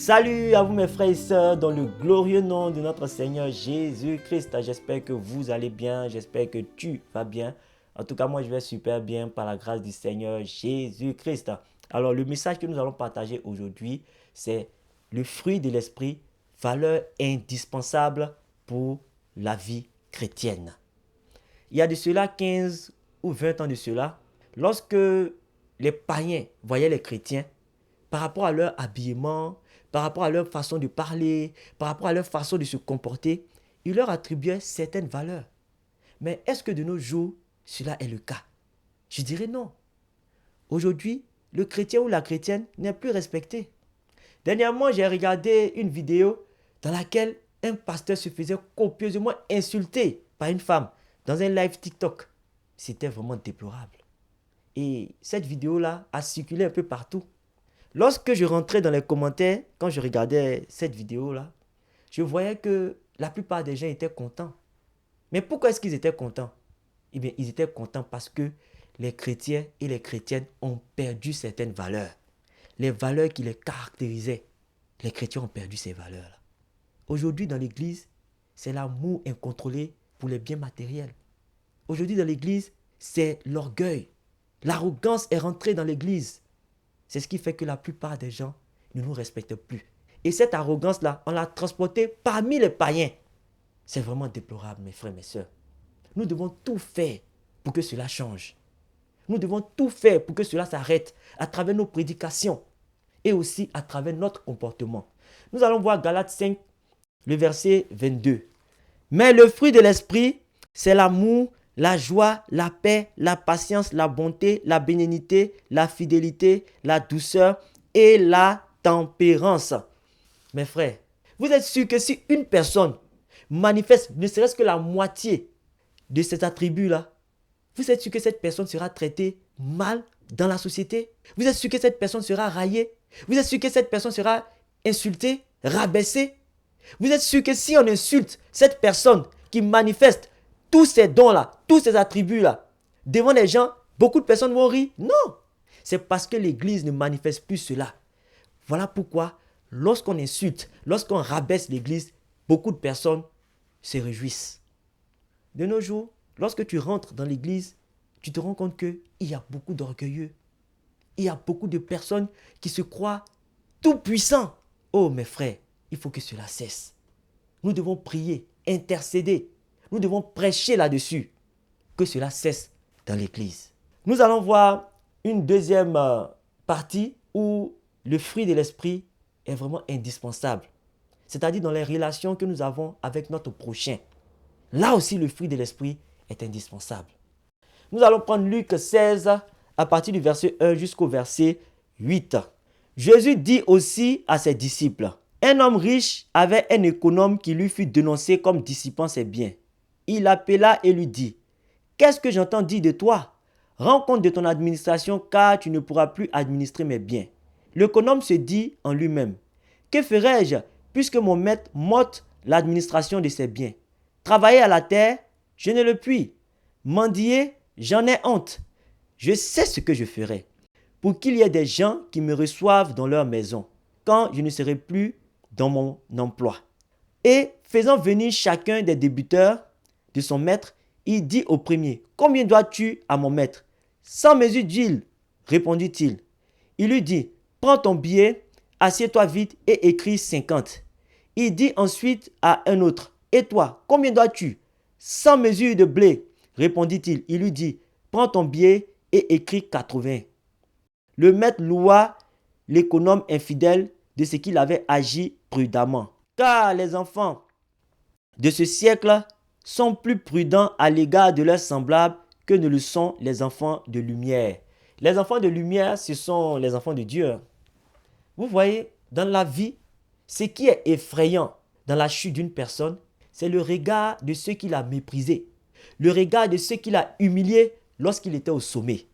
Salut à vous mes frères et sœurs dans le glorieux nom de notre Seigneur Jésus-Christ. J'espère que vous allez bien, j'espère que tu vas bien. En tout cas, moi je vais super bien par la grâce du Seigneur Jésus-Christ. Alors le message que nous allons partager aujourd'hui, c'est le fruit de l'esprit, valeur indispensable pour la vie chrétienne. Il y a de cela 15 ou 20 ans de cela, lorsque les païens voyaient les chrétiens, par rapport à leur habillement, par rapport à leur façon de parler, par rapport à leur façon de se comporter, ils leur attribuaient certaines valeurs. Mais est-ce que de nos jours, cela est le cas? Je dirais non. Aujourd'hui, le chrétien ou la chrétienne n'est plus respecté. Dernièrement, j'ai regardé une vidéo dans laquelle un pasteur se faisait copieusement insulter par une femme dans un live TikTok. C'était vraiment déplorable. Et cette vidéo-là a circulé un peu partout. Lorsque je rentrais dans les commentaires, quand je regardais cette vidéo-là, je voyais que la plupart des gens étaient contents. Mais pourquoi est-ce qu'ils étaient contents? Eh bien, ils étaient contents parce que les chrétiens et les chrétiennes ont perdu certaines valeurs. Les valeurs qui les caractérisaient. Les chrétiens ont perdu ces valeurs-là. Aujourd'hui, dans l'église, c'est l'amour incontrôlé pour les biens matériels. Aujourd'hui, dans l'église, c'est l'orgueil. L'arrogance est rentrée dans l'église. C'est ce qui fait que la plupart des gens ne nous respectent plus. Et cette arrogance-là, on l'a transportée parmi les païens. C'est vraiment déplorable, mes frères, mes sœurs. Nous devons tout faire pour que cela change. Nous devons tout faire pour que cela s'arrête à travers nos prédications et aussi à travers notre comportement. Nous allons voir Galates 5, le verset 22. Mais le fruit de l'esprit, c'est l'amour, la joie, la paix, la patience, la bonté, la bénignité, la fidélité, la douceur et la tempérance. Mes frères, vous êtes sûrs que si une personne manifeste ne serait-ce que la moitié de ces attributs-là, vous êtes sûr que cette personne sera traitée mal dans la société? Vous êtes sûr que cette personne sera raillée? Vous êtes sûr que cette personne sera insultée, rabaissée? Vous êtes sûr que si on insulte cette personne qui manifeste tous ces dons-là, tous ces attributs-là, devant les gens, beaucoup de personnes vont rire? Non! C'est parce que l'Église ne manifeste plus cela. Voilà pourquoi, lorsqu'on insulte, lorsqu'on rabaisse l'Église, beaucoup de personnes se réjouissent. De nos jours, lorsque tu rentres dans l'Église, tu te rends compte qu'il y a beaucoup d'orgueilleux. Il y a beaucoup de personnes qui se croient tout puissants. Oh mes frères, il faut que cela cesse. Nous devons prier, intercéder. Nous devons prêcher là-dessus, que cela cesse dans l'Église. Nous allons voir une deuxième partie où le fruit de l'esprit est vraiment indispensable. C'est-à-dire dans les relations que nous avons avec notre prochain. Là aussi, le fruit de l'esprit est indispensable. Nous allons prendre Luc 16 à partir du verset 1 jusqu'au verset 8. Jésus dit aussi à ses disciples, « Un homme riche avait un économe qui lui fut dénoncé comme dissipant ses biens. Il l'appela et lui dit, « Qu'est-ce que j'entends dire de toi? Rends compte de ton administration car tu ne pourras plus administrer mes biens. » L'économe se dit en lui-même, « Que ferai-je puisque mon maître m'ôte l'administration de ses biens? Travailler à la terre, je ne le puis. Mendier, j'en ai honte. Je sais ce que je ferai pour qu'il y ait des gens qui me reçoivent dans leur maison quand je ne serai plus dans mon emploi. » Et faisant venir chacun des débiteurs de son maître, il dit au premier, « Combien dois-tu à mon maître? » « 100 mesures d'huile, répondit-il. Il lui dit, « Prends ton billet, assieds-toi vite et écris 50. » Il dit ensuite à un autre, « Et toi, combien dois-tu? 100 mesures de blé, répondit-il. Il lui dit, « Prends ton billet et écris 80. » Le maître loua l'économe infidèle de ce qu'il avait agi prudemment. Car les enfants de ce siècle sont plus prudents à l'égard de leurs semblables que ne le sont les enfants de lumière. Les enfants de lumière, ce sont les enfants de Dieu. Vous voyez, dans la vie, ce qui est effrayant dans la chute d'une personne, c'est le regard de ceux qu'il a méprisés, le regard de ceux qu'il a humiliés lorsqu'il était au sommet.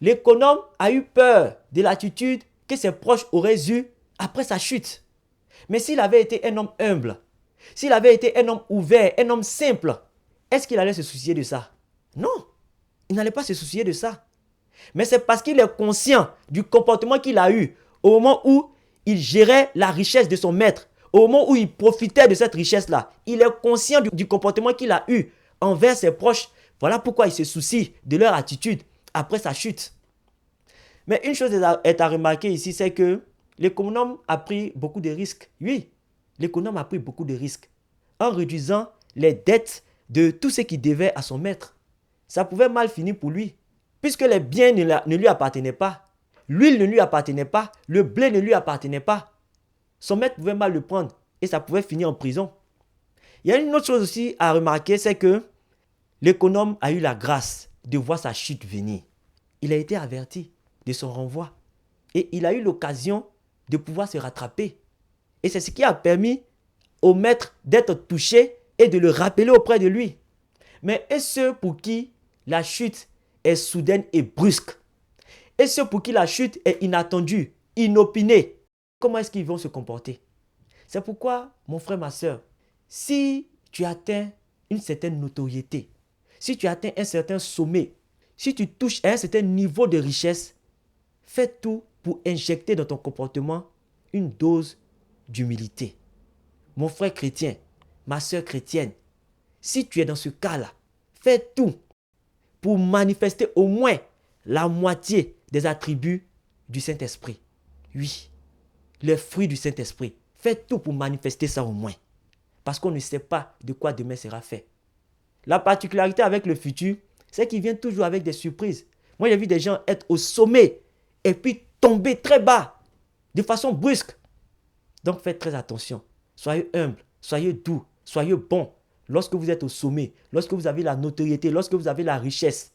L'économe a eu peur de l'attitude que ses proches auraient eue après sa chute. Mais s'il avait été un homme humble, s'il avait été un homme ouvert, un homme simple, est-ce qu'il allait se soucier de ça? Non, il n'allait pas se soucier de ça. Mais c'est parce qu'il est conscient du comportement qu'il a eu au moment où il gérait la richesse de son maître, au moment où il profitait de cette richesse-là, il est conscient du comportement qu'il a eu envers ses proches. Voilà pourquoi il se soucie de leur attitude après sa chute. Mais une chose est à remarquer ici, c'est que l'économe a pris beaucoup de risques. Oui, l'économe a pris beaucoup de risques en réduisant les dettes de tout ce qu'il devait à son maître. Ça pouvait mal finir pour lui, puisque les biens ne lui appartenaient pas. L'huile ne lui appartenait pas, le blé ne lui appartenait pas. Son maître pouvait mal le prendre et ça pouvait finir en prison. Il y a une autre chose aussi à remarquer, c'est que l'économe a eu la grâce de voir sa chute venir. Il a été averti de son renvoi et il a eu l'occasion de pouvoir se rattraper. Et c'est ce qui a permis au maître d'être touché et de le rappeler auprès de lui. Mais et ceux pour qui la chute est soudaine et brusque, et ceux pour qui la chute est inattendue, inopinée, comment est-ce qu'ils vont se comporter? C'est pourquoi, mon frère, ma soeur, si tu atteins une certaine notoriété, si tu atteins un certain sommet, si tu touches à un certain niveau de richesse, fais tout pour injecter dans ton comportement une dose d'humilité. Mon frère chrétien, ma soeur chrétienne, si tu es dans ce cas-là, fais tout pour manifester au moins la moitié des attributs du Saint-Esprit. Oui, les fruits du Saint-Esprit. Fais tout pour manifester ça au moins. Parce qu'on ne sait pas de quoi demain sera fait. La particularité avec le futur, c'est qu'il vient toujours avec des surprises. Moi, j'ai vu des gens être au sommet et puis tomber très bas, de façon brusque. Donc, faites très attention. Soyez humbles, soyez doux, soyez bons. Lorsque vous êtes au sommet, lorsque vous avez la notoriété, lorsque vous avez la richesse.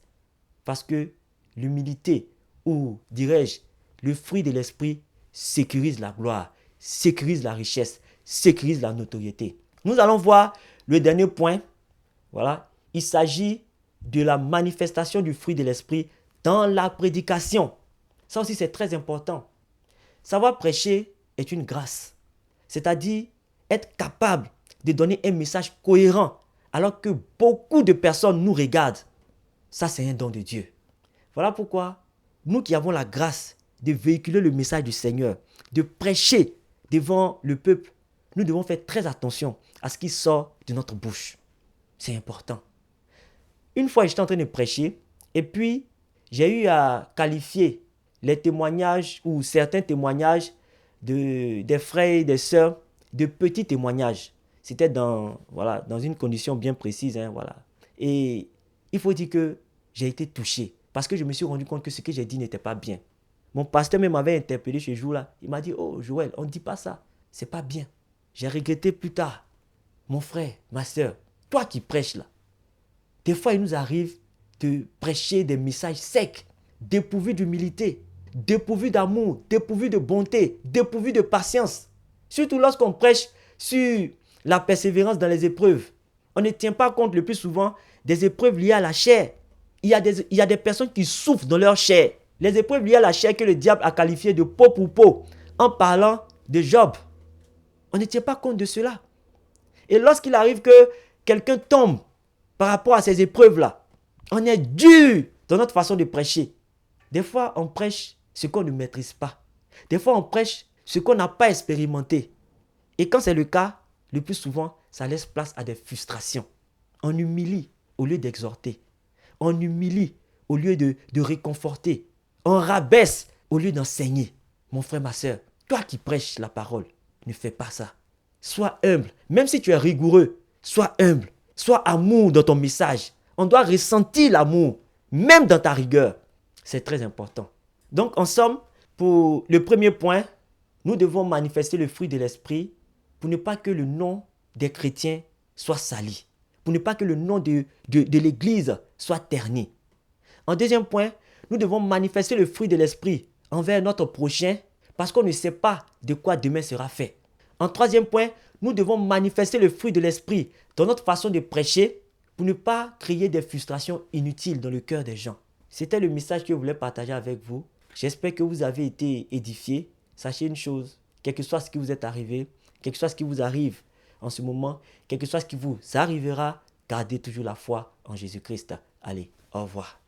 Parce que l'humilité, ou dirais-je, le fruit de l'esprit sécurise la gloire, sécurise la richesse, sécurise la notoriété. Nous allons voir le dernier point. Voilà, il s'agit de la manifestation du fruit de l'esprit dans la prédication. Ça aussi, c'est très important. Savoir prêcher est une grâce. C'est-à-dire être capable de donner un message cohérent alors que beaucoup de personnes nous regardent. Ça, c'est un don de Dieu. Voilà pourquoi nous qui avons la grâce de véhiculer le message du Seigneur, de prêcher devant le peuple, nous devons faire très attention à ce qui sort de notre bouche. C'est important. Une fois, j'étais en train de prêcher et puis j'ai eu à qualifier les témoignages ou certains témoignages des frères et des sœurs de petits témoignages. C'était dans une condition bien précise. Voilà. Et il faut dire que j'ai été touché parce que je me suis rendu compte que ce que j'ai dit n'était pas bien. Mon pasteur même m'avait interpellé ce jour-là. Il m'a dit, oh Joël, on ne dit pas ça. C'est pas bien. J'ai regretté plus tard. Mon frère, ma soeur, toi qui prêches là, des fois il nous arrive de prêcher des messages secs, dépourvus d'humilité, dépourvus d'amour, dépourvus de bonté, dépourvus de patience. Surtout lorsqu'on prêche sur la persévérance dans les épreuves. On ne tient pas compte le plus souvent des épreuves liées à la chair. Il y a des personnes qui souffrent dans leur chair. Les épreuves liées à la chair que le diable a qualifiées de peau pour peau en parlant de Job. On ne tient pas compte de cela. Et lorsqu'il arrive que quelqu'un tombe par rapport à ces épreuves-là, on est dur dans notre façon de prêcher. Des fois, on prêche ce qu'on ne maîtrise pas. Des fois, on prêche ce qu'on n'a pas expérimenté. Et quand c'est le cas, le plus souvent, ça laisse place à des frustrations. On humilie au lieu d'exhorter. On humilie au lieu de réconforter. On rabaisse au lieu d'enseigner. Mon frère, ma soeur, toi qui prêches la parole, ne fais pas ça. Sois humble. Même si tu es rigoureux, sois humble. Sois amour dans ton message. On doit ressentir l'amour, même dans ta rigueur. C'est très important. Donc, en somme, pour le premier point, nous devons manifester le fruit de l'esprit pour ne pas que le nom des chrétiens soit sali. Pour ne pas que le nom de l'Église soit terni. En deuxième point, nous devons manifester le fruit de l'esprit envers notre prochain parce qu'on ne sait pas de quoi demain sera fait. En troisième point, nous devons manifester le fruit de l'esprit dans notre façon de prêcher pour ne pas créer des frustrations inutiles dans le cœur des gens. C'était le message que je voulais partager avec vous. J'espère que vous avez été édifiés. Sachez une chose, quel que soit ce qui vous est arrivé, quel que soit ce qui vous arrive en ce moment, quel que soit ce qui vous arrivera, gardez toujours la foi en Jésus-Christ. Allez, au revoir.